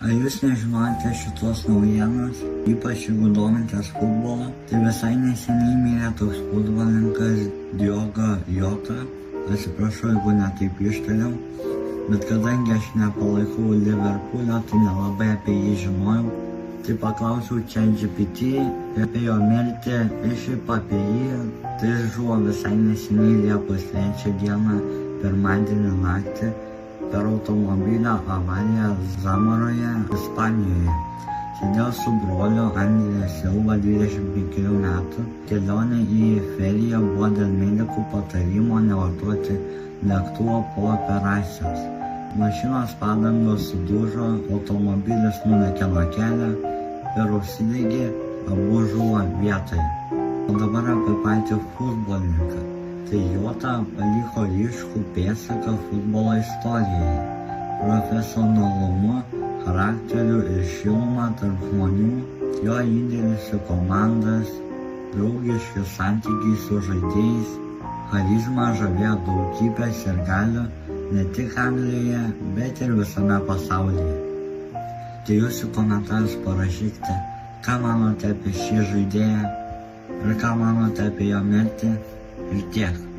Ar jūs nežinote šitos naujienos, ypač jeigu domitės futbolo? Tai visai neseniai mirė toks futbolininkas Diogo Jota. Atsiprašau, jeigu netaip ištariau, bet kadangi aš nepalaikau Liverpoolio, tai nelabai apie jį žinojau. Tai paklausiau ChatGPT apie jo mirtį ir šiaip apie jį. Tai jis žuvo visai neseniai Liepos 3 dieną, pirmadienį naktį, per automobilio avariją Zamoroje, Ispanijoje. Sėdėjo su broliu Andrė Silva, 25 metų. Kelionė į feriją buvo dėl medikų patarimo nevartoti lėktuvo po operacijos. Mašinos padangos sudužo, automobilis nulėkė nuo kelio ir užsidegė, abu žuvo vietoje. O dabar apie patį futbolininką. Tai Jota paliko ryškų pėdsaką futbolo istorijoje. Profesionalumu, charakteriu ir šiluma tarp žmonių, jo indėlis į komandas, draugiški santykiai su žaidėjais, charizma žavėjo daugybę sirgalių ne tik Anglijoje, bet ir visame pasaulyje. Tai jūs į komentarus parašykite, ką manote apie šį žaidėją ir ką manote apie jo mirtį. Ir tiek.